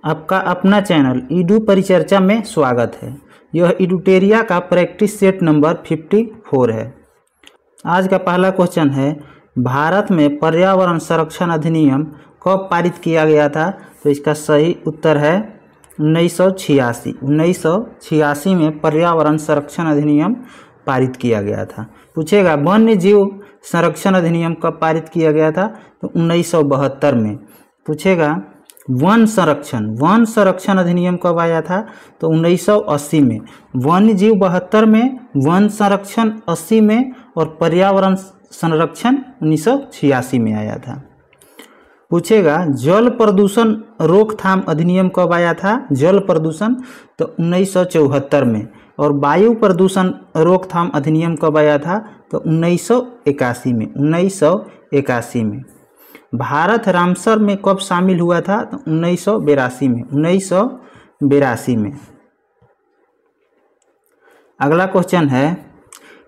आपका अपना channel Edu परिचर्चा में स्वागत है। यह इडुटेरिया का प्रैक्टिस सेट नंबर 54 है। आज का पहला क्वेश्चन है, भारत में पर्यावरण संरक्षण अधिनियम कब पारित किया गया था? तो इसका सही उत्तर है 1986। 1986 में पर्यावरण संरक्षण अधिनियम पारित किया गया था। पूछेगा वन्य जीव संरक्षण अधिनियम कब पारित किया गया था? तो 1972 में। पूछेगा वन संरक्षण अधिनियम कब आया था? तो 1980 में। वन्य जीव 72 में, वन संरक्षण 80 में और पर्यावरण संरक्षण 1986 में आया था। पूछेगा जल प्रदूषण रोकथाम अधिनियम कब आया था? जल प्रदूषण तो 1974 में। और वायु प्रदूषण रोकथाम अधिनियम कब आया था? तो 1981 में। 1981 में। भारत रामसर में कब शामिल हुआ था? तो 1982 में। 1982 में। अगला क्वेश्चन है,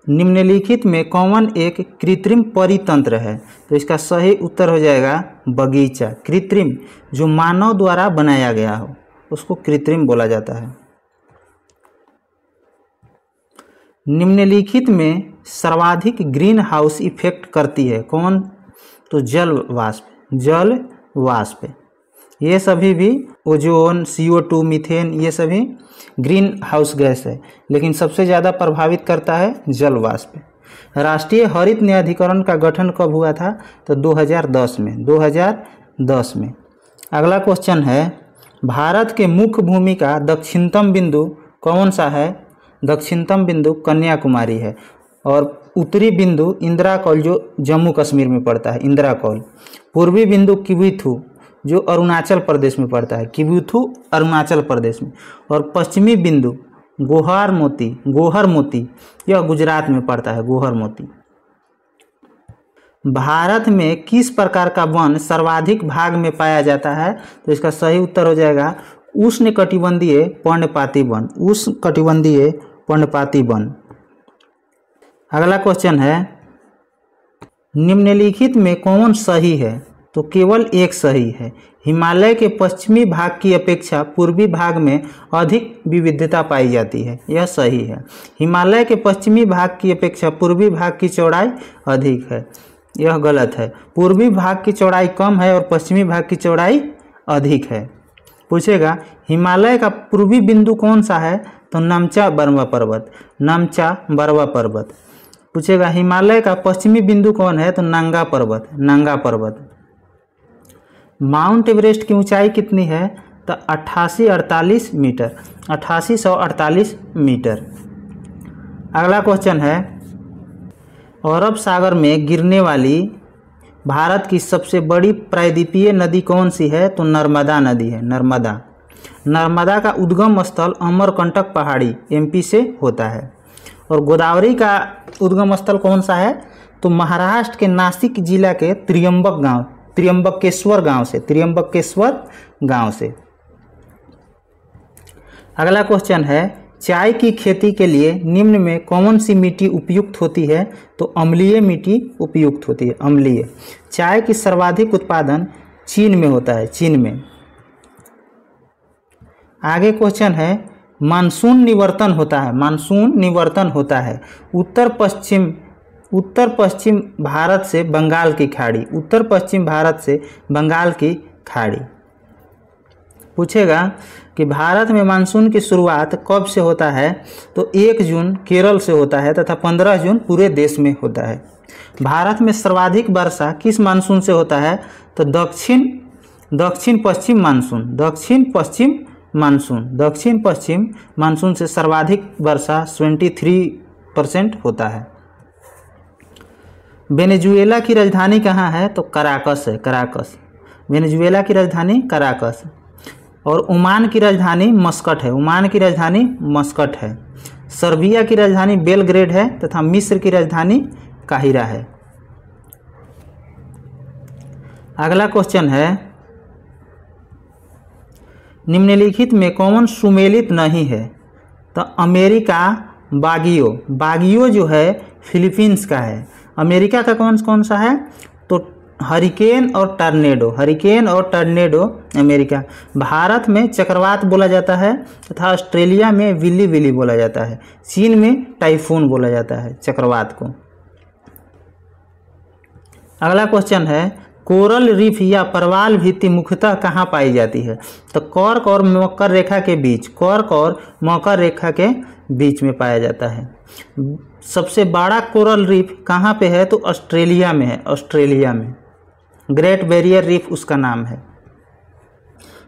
निम्नलिखित में कौन एक कृत्रिम परितंत्र है? तो इसका सही उत्तर हो जाएगा बगीचा। कृत्रिम जो मानव द्वारा बनाया गया हो उसको कृत्रिम बोला जाता है। निम्नलिखित में सर्वाधिक ग्रीन हाउस इफेक्ट करती है कौन? तो जल वाष्प। ये सभी भी ओजोन, CO2, मीथेन, ये सभी ग्रीन हाउस गैस है, लेकिन सबसे ज़्यादा प्रभावित करता है जल वाष्प। राष्ट्रीय हरित न्यायाधिकरण का गठन कब हुआ था? तो 2010 में। 2010 में। अगला क्वेश्चन है, भारत के मुख्य भूमि का दक्षिणतम बिंदु कौन सा है? दक्षिणतम बिंदु कन्याकुमारी है और उत्तरी बिंदु इंदिरा कौल जो जम्मू कश्मीर में पड़ता है, इंदिरा कौल। पूर्वी बिंदु किबुथु जो अरुणाचल प्रदेश में पड़ता है, किबुथु अरुणाचल प्रदेश में। और पश्चिमी बिंदु गोहर मोती यह गुजरात में पड़ता है, गोहर मोती। भारत में किस प्रकार का वन सर्वाधिक भाग में पाया जाता है? तो इसका सही उत्तर हो जाएगा उष्णकटिबंधीय पर्णपाती वन। उष्णकटिबंधीय पर्णपाती वन। अगला क्वेश्चन है, निम्नलिखित में कौन सही है? तो केवल एक सही है। हिमालय के पश्चिमी भाग की अपेक्षा पूर्वी भाग में अधिक विविधता पाई जाती है, यह सही है। हिमालय के पश्चिमी भाग की अपेक्षा पूर्वी भाग की चौड़ाई अधिक है, यह गलत है। पूर्वी भाग की चौड़ाई कम है और पश्चिमी भाग की चौड़ाई अधिक है। पूछेगा हिमालय का पूर्वी बिंदु कौन सा है? तो नमचा बरवा पर्वत। पूछेगा हिमालय का पश्चिमी बिंदु कौन है? तो नांगा पर्वत। माउंट एवरेस्ट की ऊंचाई कितनी है? तो 8848 मीटर। 8848 मीटर। अगला क्वेश्चन है, अरब सागर में गिरने वाली भारत की सबसे बड़ी प्रायद्वीपीय नदी कौन सी है? तो नर्मदा नदी है, नर्मदा का उद्गम स्थल अमरकंटक पहाड़ी MP से होता है। और गोदावरी का उद्गम स्थल कौन सा है? तो महाराष्ट्र के नासिक जिला के त्र्यंबकेश्वर गांव से। अगला क्वेश्चन है, चाय की खेती के लिए निम्न में कौन सी मिट्टी उपयुक्त होती है? तो अम्लीय मिट्टी उपयुक्त होती है, अम्लीय। चाय की सर्वाधिक उत्पादन चीन में होता है, चीन में। आगे क्वेश्चन है, मानसून निवर्तन होता है उत्तर पश्चिम भारत से बंगाल की खाड़ी। पूछेगा कि भारत में मानसून की शुरुआत कब से होता है? तो 1 जून केरल से होता है तथा 15 जून पूरे देश में होता है। भारत में सर्वाधिक वर्षा किस मानसून से होता है? तो दक्षिण पश्चिम मानसून से सर्वाधिक वर्षा 23% होता है। वेनेजुएला की राजधानी कहाँ है? तो कराकस है, वेनेजुएला की राजधानी कराकस। और ओमान की राजधानी मस्कट है। सर्बिया की राजधानी बेलग्रेड है तथा मिस्र की राजधानी काहिरा है। अगला क्वेश्चन है, निम्नलिखित में कौन सुमेलित नहीं है? तो अमेरिका बागियो जो है फिलीपींस का है। अमेरिका का कौन सा है? तो हरिकेन और टर्नेडो अमेरिका। भारत में चक्रवात बोला जाता है तथा ऑस्ट्रेलिया में विली विली बोला जाता है। चीन में टाइफून बोला जाता है चक्रवात को। अगला क्वेश्चन है, कोरल रीफ या परवाल भित्ति मुख्यतः कहाँ पाई जाती है? तो कॉर्क और मकर रेखा के बीच, कॉर्क और मकर रेखा के बीच में पाया जाता है। सबसे बड़ा कोरल रीफ कहाँ पे है? तो ऑस्ट्रेलिया में है, ऑस्ट्रेलिया में। ग्रेट बैरियर रीफ उसका नाम है।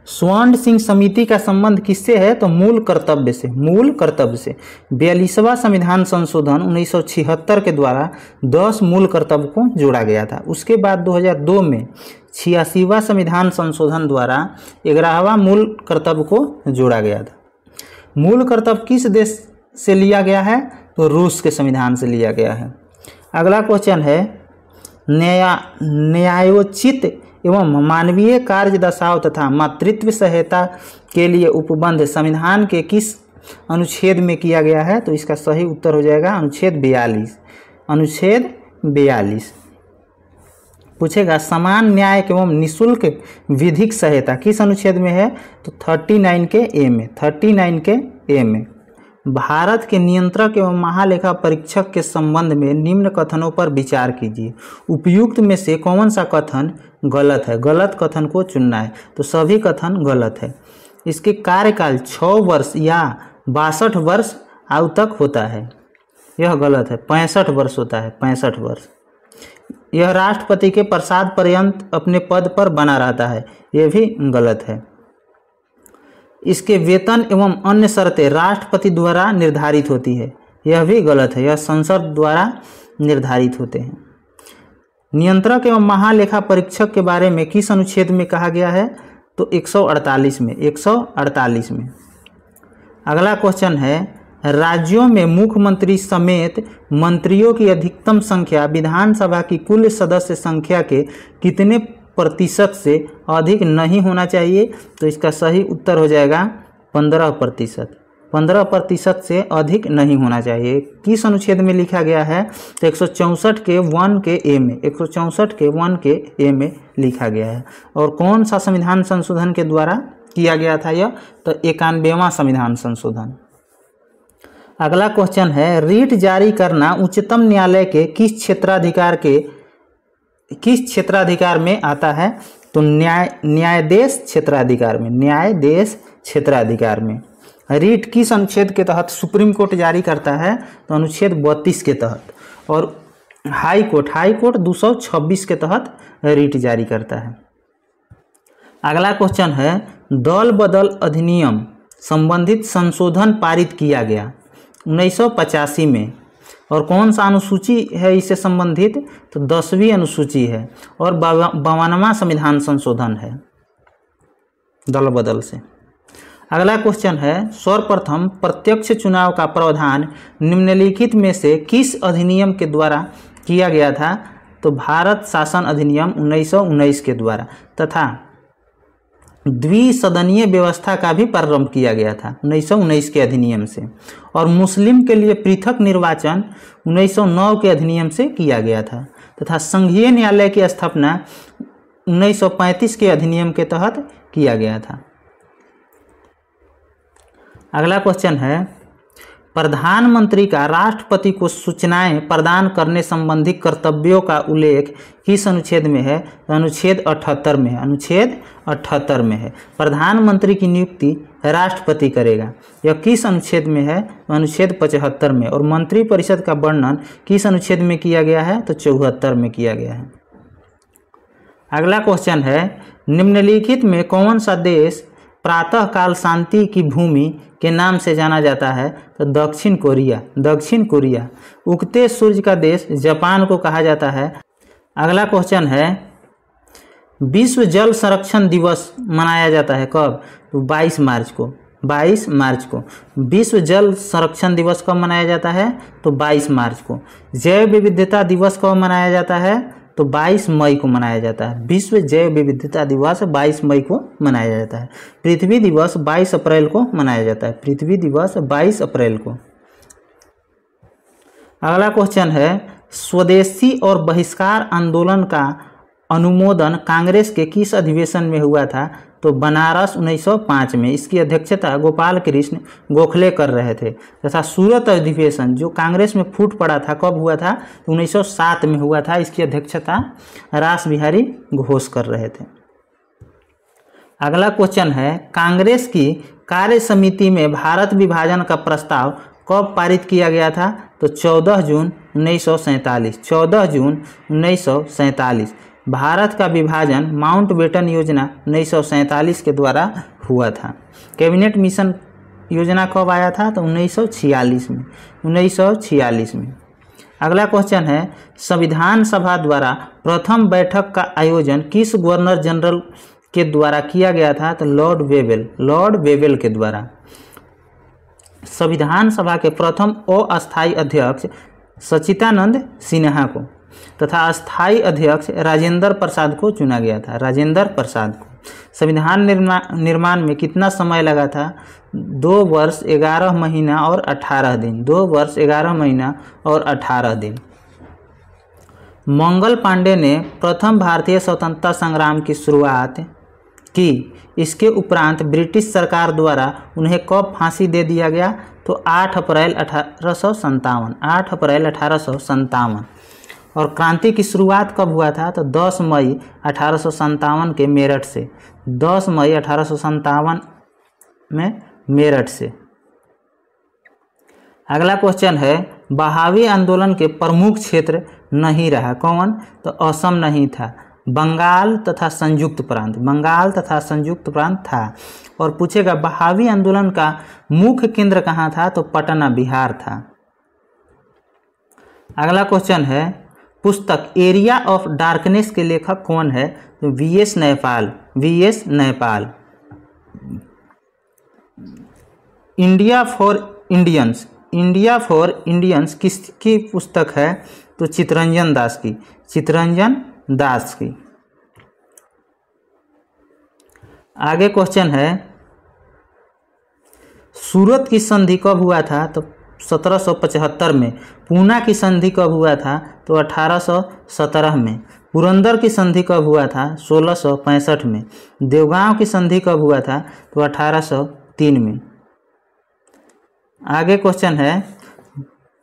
स्वर्ण सिंह समिति का संबंध किससे है? तो मूल कर्तव्य से, मूल कर्तव्य से। 42वां संविधान संशोधन 1976 के द्वारा 10 मूल कर्तव्य को जोड़ा गया था। उसके बाद 2002 में 86वां संविधान संशोधन द्वारा 11वां मूल कर्तव्य को जोड़ा गया था। मूल कर्तव्य किस देश से लिया गया है? तो रूस के संविधान से लिया गया है। अगला क्वेश्चन है, न्यायोचित एवं मानवीय कार्य दशाओं तथा मातृत्व सहायता के लिए उपबंध संविधान के किस अनुच्छेद में किया गया है? तो इसका सही उत्तर हो जाएगा अनुच्छेद 42। अनुच्छेद 42 पूछेगा समान न्याय एवं निःशुल्क विधिक सहायता किस अनुच्छेद में है? तो 39 के ए में, 39 के ए में। भारत के नियंत्रक एवं महालेखा परीक्षक के संबंध में निम्न कथनों पर विचार कीजिए। उपयुक्त में से कौन सा कथन गलत है? गलत कथन को चुनना है। तो सभी कथन गलत है। इसके कार्यकाल 6 वर्ष या 62 वर्ष आयु तक होता है, यह गलत है। 65 वर्ष होता है, 65 वर्ष। यह राष्ट्रपति के प्रसाद पर्यंत अपने पद पर बना रहता है, यह भी गलत है। इसके वेतन एवं अन्य शर्तें राष्ट्रपति द्वारा निर्धारित होती है, यह भी गलत है। यह संसद द्वारा निर्धारित होते हैं। नियंत्रक एवं महालेखा परीक्षक के बारे में किस अनुच्छेद में कहा गया है? तो 148 में, 148 में। अगला क्वेश्चन है, राज्यों में मुख्यमंत्री समेत मंत्रियों की अधिकतम संख्या विधानसभा की कुल सदस्य संख्या के कितने प्रतिशत से अधिक नहीं होना चाहिए? तो इसका सही उत्तर हो जाएगा 15%। 15% से अधिक नहीं होना चाहिए। किस अनुच्छेद में लिखा गया है? तो 164 के 1 के ए में, 164 के 1 के ए में लिखा गया है। और कौन सा संविधान संशोधन के द्वारा किया गया था यह? तो 91वां संविधान संशोधन। अगला क्वेश्चन है, रीट जारी करना उच्चतम न्यायालय के किस क्षेत्राधिकार में आता है? तो न्यायाधीश क्षेत्राधिकार में, न्यायाधीश क्षेत्राधिकार में। रीट किस अनुच्छेद के तहत सुप्रीम कोर्ट जारी करता है? तो अनुच्छेद 32 के तहत। और हाई कोर्ट 226 के तहत रीट जारी करता है। अगला क्वेश्चन है, दल बदल अधिनियम संबंधित संशोधन पारित किया गया 1985 में। और कौन सा अनुसूची है इससे संबंधित? तो 10वीं अनुसूची है। और 52वां संविधान संशोधन है दल बदल से। अगला क्वेश्चन है, सर्वप्रथम प्रत्यक्ष चुनाव का प्रावधान निम्नलिखित में से किस अधिनियम के द्वारा किया गया था? तो भारत शासन अधिनियम 1919 के द्वारा। तथा द्विसदनीय व्यवस्था का भी प्रारंभ किया गया था 1919 के अधिनियम से। और मुस्लिम के लिए पृथक निर्वाचन 1909 के अधिनियम से किया गया था। तथा संघीय न्यायालय की स्थापना 1935 के अधिनियम के तहत किया गया था। अगला क्वेश्चन है, प्रधानमंत्री का राष्ट्रपति को सूचनाएं प्रदान करने संबंधी कर्तव्यों का उल्लेख किस अनुच्छेद में है? अनुच्छेद 78 में है, अनुच्छेद 78 में है। प्रधानमंत्री की नियुक्ति राष्ट्रपति करेगा, यह किस अनुच्छेद में है? अनुच्छेद 75 में। और मंत्रिपरिषद का वर्णन किस अनुच्छेद में किया गया है? तो 74 में किया गया है। अगला क्वेश्चन है, निम्नलिखित में कौन सा देश प्रातःकाल शांति की भूमि के नाम से जाना जाता है? तो दक्षिण कोरिया, दक्षिण कोरिया। उगते सूर्य का देश जापान को कहा जाता है। अगला क्वेश्चन है, विश्व जल संरक्षण दिवस मनाया जाता है कब? तो 22 मार्च को, 22 मार्च को। विश्व जल संरक्षण दिवस कब मनाया जाता है? तो 22 मार्च को। जैव विविधता दिवस कब मनाया जाता है? तो 22 मई को मनाया जाता है। विश्व जैव विविधता दिवस 22 मई को मनाया जाता है। पृथ्वी दिवस 22 अप्रैल को मनाया जाता है, पृथ्वी दिवस 22 अप्रैल को। अगला क्वेश्चन है, स्वदेशी और बहिष्कार आंदोलन का अनुमोदन कांग्रेस के किस अधिवेशन में हुआ था? तो बनारस 1905 में। इसकी अध्यक्षता गोपाल कृष्ण गोखले कर रहे थे। तथा सूरत अधिवेशन जो कांग्रेस में फूट पड़ा था कब हुआ था? तो 1907 में हुआ था। इसकी अध्यक्षता रास बिहारी घोष कर रहे थे। अगला क्वेश्चन है, कांग्रेस की कार्य समिति में भारत विभाजन का प्रस्ताव कब पारित किया गया था? तो 14 जून 1947। 14 जून 1947 भारत का विभाजन माउंटबेटन योजना 1947 के द्वारा हुआ था। कैबिनेट मिशन योजना कब आया था? तो 1946 में। 1946 में। अगला क्वेश्चन है, संविधान सभा द्वारा प्रथम बैठक का आयोजन किस गवर्नर जनरल के द्वारा किया गया था? तो लॉर्ड वेवेल के द्वारा। संविधान सभा के प्रथम अस्थायी अध्यक्ष सच्चिदानंद सिन्हा को तथा अस्थायी अध्यक्ष राजेंद्र प्रसाद को चुना गया था। राजेंद्र प्रसाद को। संविधान निर्माण में कितना समय लगा था? 2 वर्ष 11 महीना और 18 दिन। 2 वर्ष 11 महीना और 18 दिन। मंगल पांडे ने प्रथम भारतीय स्वतंत्रता संग्राम की शुरुआत की। इसके उपरांत ब्रिटिश सरकार द्वारा उन्हें कब फांसी दे दिया गया? तो 8 अप्रैल 1857। 8 अप्रैल 1857। और क्रांति की शुरुआत कब हुआ था? तो 10 मई 1857 के मेरठ से। 10 मई 1857 में मेरठ से। अगला क्वेश्चन है, बहावी आंदोलन के प्रमुख क्षेत्र नहीं रहा। कौन? तो असम नहीं था, बंगाल तथा संयुक्त प्रांत। बंगाल तथा संयुक्त प्रांत था। और पूछेगा बहावी आंदोलन का मुख्य केंद्र कहाँ था? तो पटना, बिहार था। अगला क्वेश्चन है, पुस्तक एरिया ऑफ डार्कनेस के लेखक कौन है? तो V S Naipaul. V S Naipaul. India for Indians. India for Indians किसकी पुस्तक है? तो चित्तरंजन दास की। चित्तरंजन दास की। आगे क्वेश्चन है, सूरत की संधि कब हुआ था? तो 1775 में। पूना की संधि कब हुआ था? तो 1817 में। पुरंदर की संधि कब हुआ था? 1665 में। देवगांव की संधि कब हुआ था? तो 1803 में। आगे क्वेश्चन है,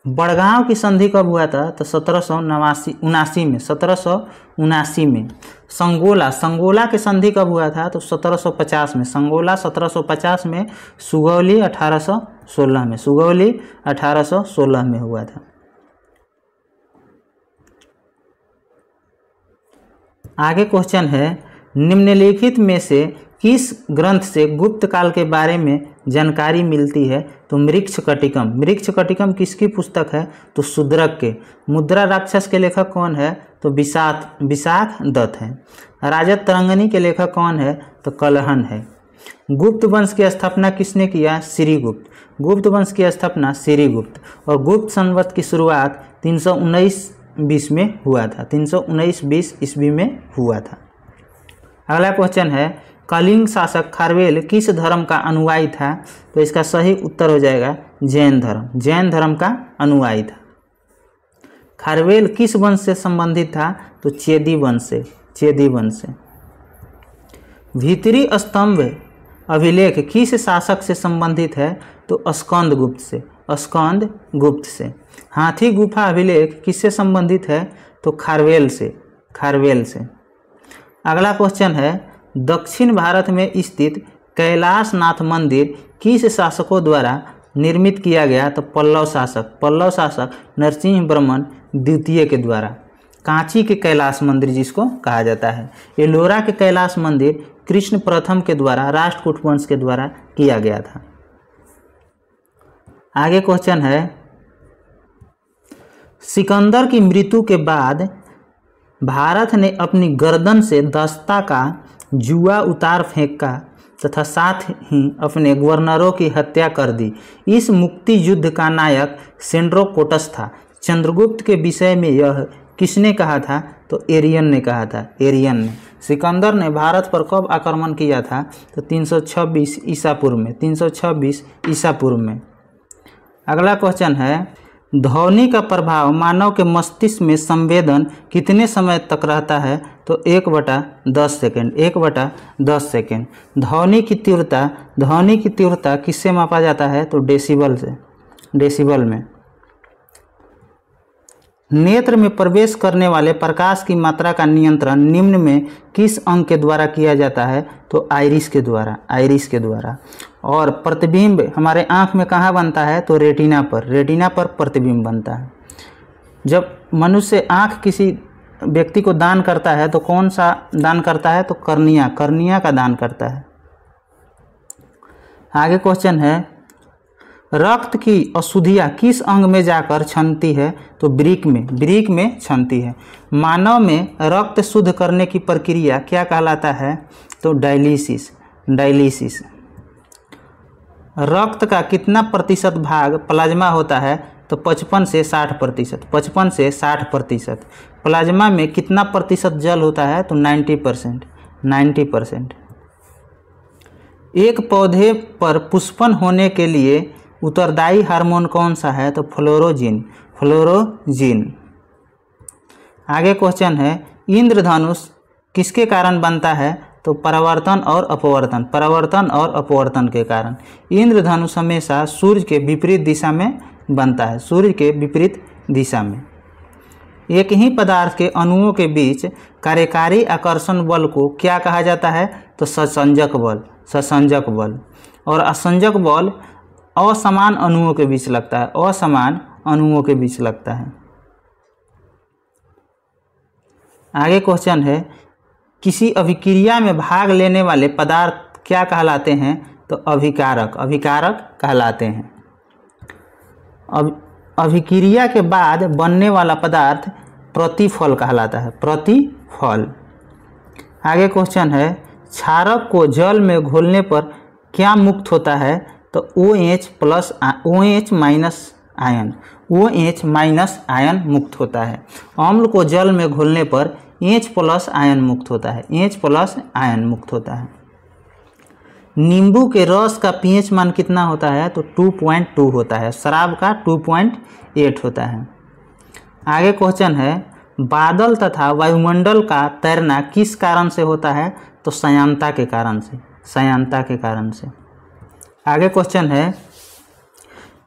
बड़गांव की संधि कब हुआ था? तो 1779 में। 1779 में। संगोला की संधि कब हुआ था? तो 1750 में। संगोला 1750 में। सुगौली 1816 में। सुगौली 1816 में हुआ था। आगे क्वेश्चन है, निम्नलिखित में से किस ग्रंथ से गुप्त काल के बारे में जानकारी मिलती है? तो मृच्छकटिकम। मृच्छकटिकम किसकी पुस्तक है? तो शूद्रक के। मुद्रा राक्षस के लेखक कौन है? तो विशाख दत्त है। राजत तरंगिणी के लेखक कौन है? तो कलहन है। गुप्त वंश की स्थापना किसने किया? श्रीगुप्त। गुप्त वंश की स्थापना श्रीगुप्त। और गुप्त संवत की शुरुआत 319-20 में हुआ था। 319-20 ईस्वी में हुआ था। अगला क्वेश्चन है, कलिंग शासक खारवेल किस धर्म का अनुयायी था? तो इसका सही उत्तर हो जाएगा जैन धर्म। जैन धर्म का अनुयायी था। खारवेल किस वंश से संबंधित था? तो चेदी वंश से। चेदी वंश से। भीतरी स्तंभ अभिलेख किस शासक से संबंधित है? तो स्कंदगुप्त से। स्कंदगुप्त से। हाथी गुफा अभिलेख किससे संबंधित है? तो खारवेल से। खारवेल से। अगला क्वेश्चन है, दक्षिण भारत में स्थित कैलाशनाथ मंदिर किस शासकों द्वारा निर्मित किया गया? तो पल्लव शासक नरसिंहवर्मन द्वितीय के द्वारा। कांची के कैलाश मंदिर जिसको कहा जाता है। एलोरा के कैलाश मंदिर कृष्ण प्रथम के द्वारा राष्ट्रकूट वंश के द्वारा किया गया था। आगे क्वेश्चन है, सिकंदर की मृत्यु के बाद भारत ने अपनी गर्दन से दस्ता का जुआ उतार फेंका तथा साथ ही अपने गवर्नरों की हत्या कर दी। इस मुक्ति युद्ध का नायक सेंड्रोकोटस था। चंद्रगुप्त के विषय में यह किसने कहा था? तो एरियन ने कहा था। एरियन ने। सिकंदर ने भारत पर कब आक्रमण किया था? तो 326 ईसा पूर्व में। 326 ईसा पूर्व में। अगला क्वेश्चन है, ध्वनि का प्रभाव मानव के मस्तिष्क में संवेदन कितने समय तक रहता है? तो 1/10 सेकेंड, 1/10 सेकेंड। ध्वनि की तीव्रता किससे मापा जाता है? तो डेसिबल से, डेसिबल में। नेत्र में प्रवेश करने वाले प्रकाश की मात्रा का नियंत्रण निम्न में किस अंग के द्वारा किया जाता है? तो आइरिस के द्वारा, आइरिस के द्वारा। और प्रतिबिंब हमारे आँख में कहाँ बनता है? तो रेटिना पर, रेटिना पर प्रतिबिंब बनता है। जब मनुष्य आँख किसी व्यक्ति को दान करता है तो कौन सा दान करता है? तो कर्निया, कर्निया का दान करता है। आगे क्वेश्चन है, रक्त की अशुद्धियाँ किस अंग में जाकर छनती है? तो वृक्क में, वृक्क में छनती है। मानव में रक्त शुद्ध करने की प्रक्रिया क्या कहलाता है? तो डायलिसिस, डायलिसिस। रक्त का कितना प्रतिशत भाग प्लाज्मा होता है? तो 55 से 60%, 55 से 60%। प्लाज्मा में कितना प्रतिशत जल होता है? तो 90%, 90%। एक पौधे पर पुष्पन होने के लिए उत्तरदायी हार्मोन कौन सा है? तो फ्लोरोजिन, फ्लोरोजिन। आगे क्वेश्चन है, इंद्रधनुष किसके कारण बनता है? तो परावर्तन और अपवर्तन, परावर्तन और अपवर्तन के कारण। इंद्रधनुष हमेशा सूर्य के विपरीत दिशा में बनता है, सूर्य के विपरीत दिशा में। एक ही पदार्थ के अणुओं के बीच कार्यकारी आकर्षण बल को क्या कहा जाता है? तो ससंजक बल, ससंजक बल। और असंजक बल असमान अणुओं के बीच लगता है, असमान अणुओं के बीच लगता है। आगे क्वेश्चन है, किसी अभिक्रिया में भाग लेने वाले पदार्थ क्या कहलाते हैं? तो अभिकारक, अभिकारक कहलाते हैं। अभिक्रिया के बाद बनने वाला पदार्थ प्रतिफल कहलाता है, प्रतिफल। आगे क्वेश्चन है, क्षारक को जल में घोलने पर क्या मुक्त होता है? तो OH minus ion, OH minus ion मुक्त होता है। अम्ल को जल में घोलने पर H+ आयन मुक्त होता है, H+ आयन मुक्त होता है। नींबू के रस का pH मान कितना होता है? तो 2.2 होता है। शराब का 2.8 होता है। आगे क्वेश्चन है, बादल तथा वायुमंडल का तैरना किस कारण से होता है? तो संयानता के कारण से, संयानता के कारण से। आगे क्वेश्चन है,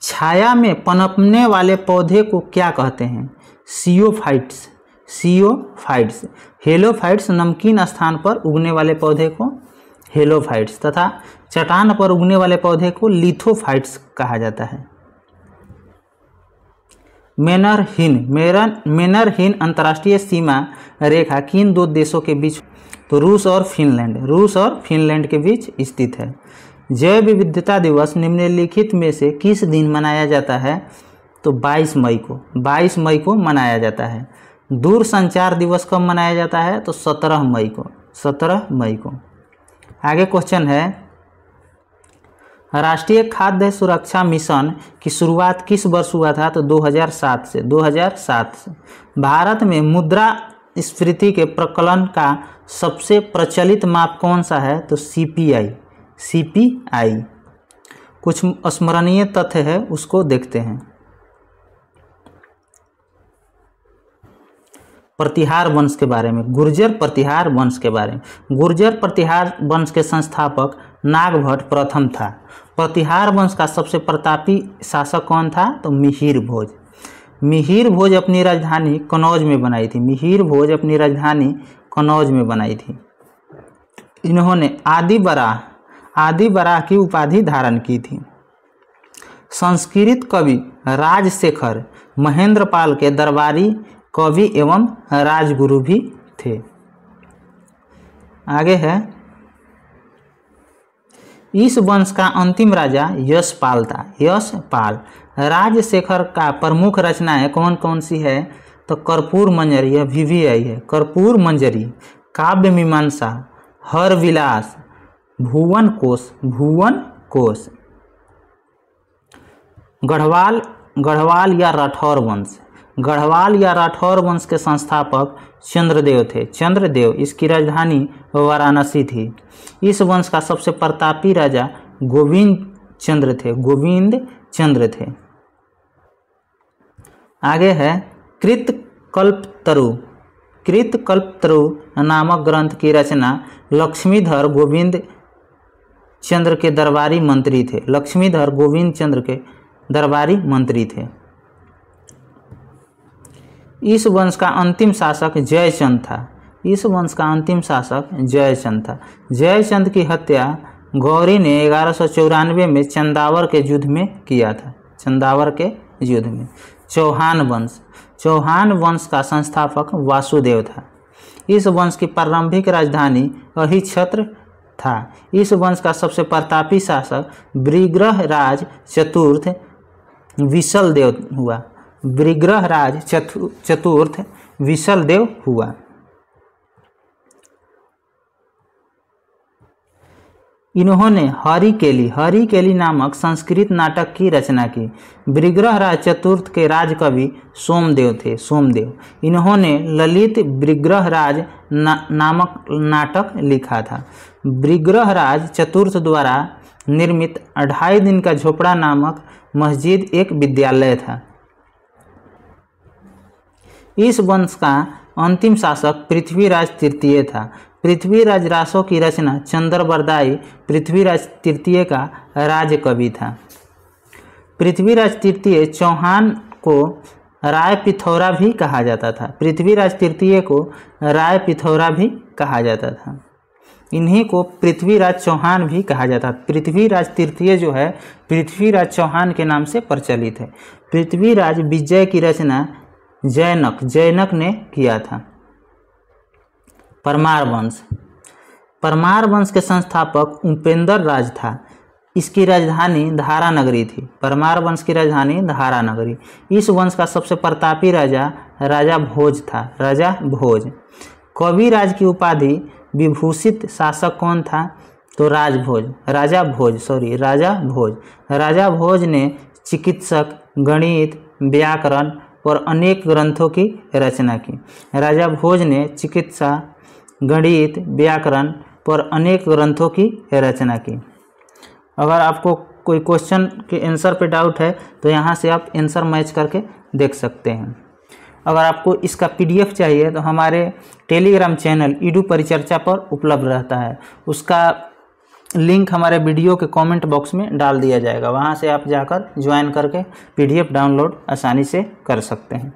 छाया में पनपने वाले पौधे को क्या कहते हैं? सियोफाइट्स, सियोफाइट्स। हेलोफाइट्स नमकीन स्थान पर उगने वाले पौधे को हेलोफाइट्स तथा चट्टान पर उगने वाले पौधे को लिथोफाइट्स कहा जाता है। मेनरहीन अंतर्राष्ट्रीय सीमा रेखा किन दो देशों के बीच? तो रूस और फिनलैंड, रूस और फिनलैंड के बीच स्थित है। जैव विविधता दिवस निम्नलिखित में से किस दिन मनाया जाता है? तो 22 मई को, 22 मई को मनाया जाता है। दूरसंचार दिवस कब मनाया जाता है? तो 17 मई को, 17 मई को। आगे क्वेश्चन है, राष्ट्रीय खाद्य सुरक्षा मिशन की शुरुआत किस वर्ष हुआ था? तो 2007 से, 2007 से। भारत में मुद्रास्फीति के प्रकलन का सबसे प्रचलित माप कौन सा है? तो CPI, CPI। कुछ स्मरणीय तथ्य है उसको देखते हैं। प्रतिहार वंश के बारे में, गुर्जर प्रतिहार वंश के बारे में। गुर्जर प्रतिहार वंश के संस्थापक नागभट्ट प्रथम था। प्रतिहार वंश का सबसे प्रतापी शासक कौन था? तो मिहिर भोज। मिहिर भोज अपनी राजधानी कनौज में बनाई थी, मिहिर भोज अपनी राजधानी कनौज में बनाई थी। इन्होंने आदि बराह की उपाधि धारण की थी। संस्कृत कवि राजशेखर महेंद्रपाल के दरबारी कवि एवं राजगुरु भी थे। आगे है, इस वंश का अंतिम राजा यशपाल था, यशपाल। राजशेखर का प्रमुख रचनाएं कौन कौन सी है? तो कर्पूर मंजरी, यह VVI है, कर्पूर मंजरी, काव्य मीमांसा, हर विलास, भुवन कोश, भुवन कोश। गढ़वाल या राठौर वंश, गढ़वाल या राठौर वंश के संस्थापक चंद्रदेव थे, चंद्रदेव। इसकी राजधानी वाराणसी थी। इस वंश का सबसे प्रतापी राजा गोविंद चंद्र थे, गोविंद चंद्र थे। आगे है कृतकल्पतरु। कृतकल्पतरु नामक ग्रंथ की रचना लक्ष्मीधर गोविंद चंद्र के दरबारी मंत्री थे। लक्ष्मीधर गोविंद चंद्र के दरबारी मंत्री थे। इस वंश का अंतिम शासक जयचंद था। इस वंश का अंतिम शासक जयचंद था। जयचंद की हत्या गौरी ने 1194 में चंदावर के युद्ध में किया था। चंदावर के युद्ध में। चौहान वंश। चौहान वंश का संस्थापक वासुदेव था। इस वंश की प्रारंभिक राजधानी अहिछत्र था। इस वंश का सबसे प्रतापी शासक वृग्रहराज चतुर्थ विशलदेव हुआ। वृग्रहराज चतुर्थ विशलदेव हुआ। इन्होंने हरिकेली नामक संस्कृत नाटक की रचना की। वृग्रहराज चतुर्थ के राजकवि सोमदेव थे। सोमदेव। इन्होंने ललित वृग्रहराज नामक नाटक लिखा था। वृग्रहराज चतुर्थ द्वारा निर्मित 2.5 दिन का झोपड़ा नामक मस्जिद एक विद्यालय था। इस वंश का अंतिम शासक पृथ्वीराज तृतीय था। पृथ्वीराज रासो की रचना चंद्रबरदाई पृथ्वीराज तृतीय का राजकवि था। पृथ्वीराज तृतीय चौहान को राय पिथौरा भी कहा जाता था। पृथ्वीराज तृतीय को राय पिथौरा भी कहा जाता था। इन्हीं को पृथ्वीराज चौहान भी कहा जाता था। पृथ्वीराज तृतीय जो है पृथ्वीराज चौहान के नाम से प्रचलित है। पृथ्वीराज विजय की रचना जैनक ने किया था। परमार वंश। परमार वंश के संस्थापक उपेंद्र राज था। इसकी राजधानी धारा नगरी थी। परमार वंश की राजधानी धारा नगरी। इस वंश का सबसे प्रतापी राजा भोज था। राजा भोज। कविराज की उपाधि विभूषित शासक कौन था? तो राजा भोज। राजा भोज ने चिकित्सक, गणित, व्याकरण और अनेक ग्रंथों की रचना की। राजा भोज ने चिकित्सा, गणित, व्याकरण पर अनेक ग्रंथों की रचना की। अगर आपको कोई क्वेश्चन के आंसर पे डाउट है तो यहाँ से आप आंसर मैच करके देख सकते हैं। अगर आपको इसका PDF चाहिए तो हमारे टेलीग्राम चैनल ईडू परिचर्चा पर उपलब्ध रहता है। उसका लिंक हमारे वीडियो के कमेंट बॉक्स में डाल दिया जाएगा। वहाँ से आप जाकर ज्वाइन करके PDF डाउनलोड आसानी से कर सकते हैं।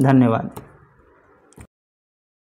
धन्यवाद।